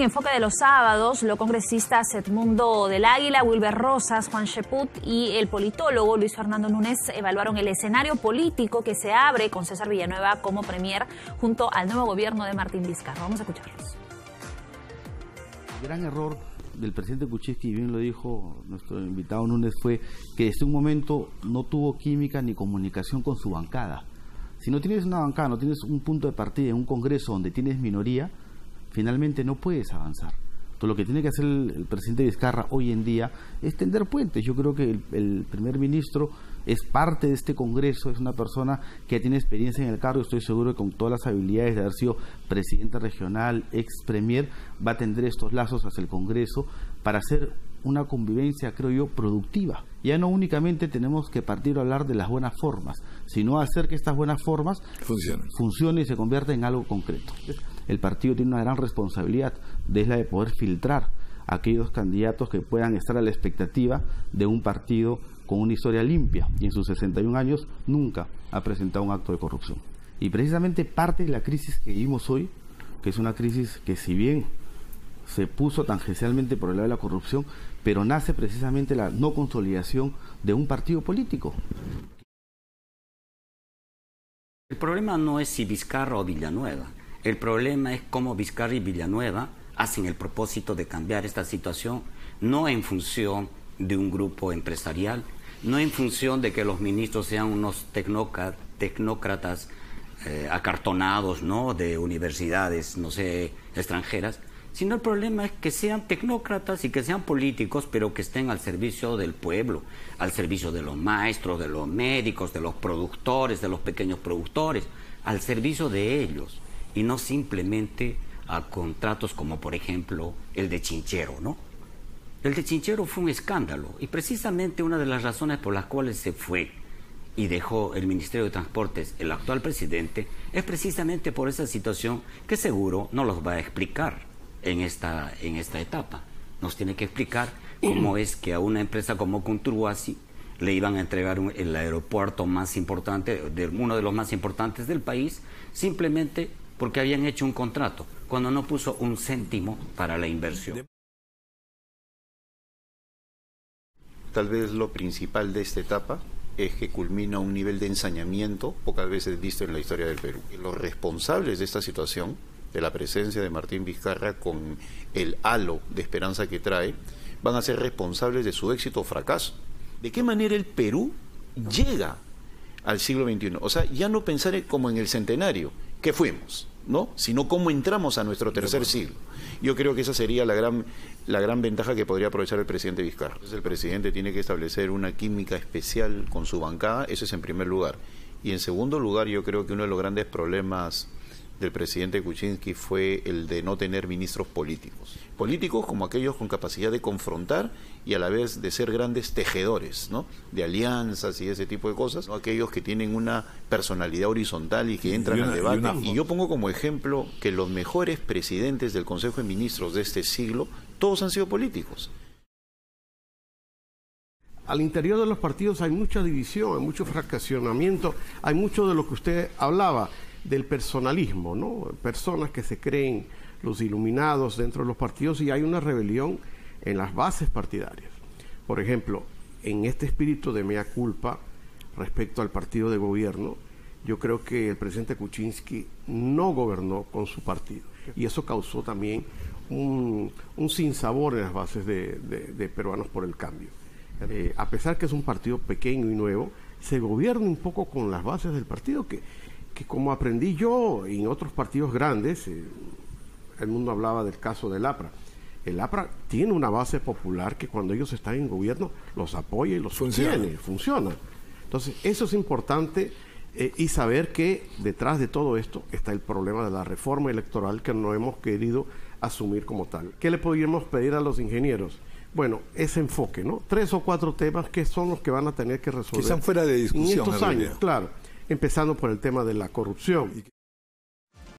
En Enfoque de los sábados, los congresistas Edmundo del Águila, Wilber Rosas, Juan Cheput y el politólogo Luis Fernando Núñez evaluaron el escenario político que se abre con César Villanueva como premier junto al nuevo gobierno de Martín Vizcarra. Vamos a escucharlos. El gran error del presidente Kuczynski, y bien lo dijo nuestro invitado Núñez, fue que desde un momento no tuvo química ni comunicación con su bancada. Si no tienes una bancada, no tienes un punto de partida en un congreso donde tienes minoría, finalmente no puedes avanzar. Entonces, lo que tiene que hacer el presidente Vizcarra hoy en día es tender puentes. Yo creo que el primer ministro es parte de este congreso, es una persona que tiene experiencia en el cargo. Estoy seguro que con todas las habilidades de haber sido presidente regional, ex premier, va a tender estos lazos hacia el congreso para hacer una convivencia, creo yo, productiva. Ya no únicamente tenemos que partir a hablar de las buenas formas, sino hacer que estas buenas formas funcionen y se conviertan en algo concreto. El partido tiene una gran responsabilidad, de la de poder filtrar a aquellos candidatos que puedan estar a la expectativa de un partido con una historia limpia, y en sus 61 años nunca ha presentado un acto de corrupción. Y precisamente parte de la crisis que vivimos hoy, que es una crisis que, si bien se puso tangencialmente por el lado de la corrupción, pero nace precisamente la no consolidación de un partido político. El problema no es si Vizcarra o Villanueva. El problema es cómo Vizcarra y Villanueva hacen el propósito de cambiar esta situación, no en función de un grupo empresarial, no en función de que los ministros sean unos tecnócratas acartonados, ¿no?, de universidades, no sé, extranjeras, sino el problema es que sean tecnócratas y que sean políticos, pero que estén al servicio del pueblo, al servicio de los maestros, de los médicos, de los productores, de los pequeños productores, al servicio de ellos, y no simplemente a contratos como, por ejemplo, el de Chinchero, ¿no? El de Chinchero fue un escándalo, y precisamente una de las razones por las cuales se fue y dejó el Ministerio de Transportes el actual presidente es precisamente por esa situación que seguro no los va a explicar en esta etapa. Nos tiene que explicar cómo es que a una empresa como Conturhuasi le iban a entregar el aeropuerto más importante, uno de los más importantes del país, simplemente porque habían hecho un contrato, cuando no puso un céntimo para la inversión. Tal vez lo principal de esta etapa es que culmina un nivel de ensañamiento pocas veces visto en la historia del Perú. Los responsables de esta situación, de la presencia de Martín Vizcarra con el halo de esperanza que trae, van a ser responsables de su éxito o fracaso. ¿De qué manera el Perú llega al siglo XXI? O sea, ya no pensar como en el centenario, ¿qué fuimos?, ¿no?, sino cómo entramos a nuestro tercer siglo. Yo creo que esa sería la gran ventaja que podría aprovechar el presidente Vizcarra. Entonces, el presidente tiene que establecer una química especial con su bancada, eso es en primer lugar. Y en segundo lugar, yo creo que uno de los grandes problemas del presidente Kuczynski fue el de no tener ministros políticos. Políticos como aquellos con capacidad de confrontar y a la vez de ser grandes tejedores, ¿no?, de alianzas y ese tipo de cosas, ¿no?, aquellos que tienen una personalidad horizontal y que entran al debate. Y yo pongo como ejemplo que los mejores presidentes del Consejo de Ministros de este siglo, todos han sido políticos. Al interior de los partidos hay mucha división, hay mucho fraccionamiento, hay mucho de lo que usted hablaba, del personalismo, ¿no? Personas que se creen los iluminados dentro de los partidos, y hay una rebelión en las bases partidarias. Por ejemplo, en este espíritu de mea culpa respecto al partido de gobierno, yo creo que el presidente Kuczynski no gobernó con su partido, y eso causó también un sinsabor en las bases de Peruanos por el Cambio. A pesar que es un partido pequeño y nuevo, se gobierna un poco con las bases del partido que como aprendí yo en otros partidos grandes, el mundo hablaba del caso del APRA. El APRA tiene una base popular que cuando ellos están en gobierno los apoya y los sostiene, funciona. Entonces, eso es importante, y saber que detrás de todo esto está el problema de la reforma electoral que no hemos querido asumir como tal. ¿Qué le podríamos pedir a los ingenieros? Bueno, ese enfoque, ¿no? 3 o 4 temas que son los que van a tener que resolver. Que están fuera de discusión en estos años, claro. Empezando por el tema de la corrupción.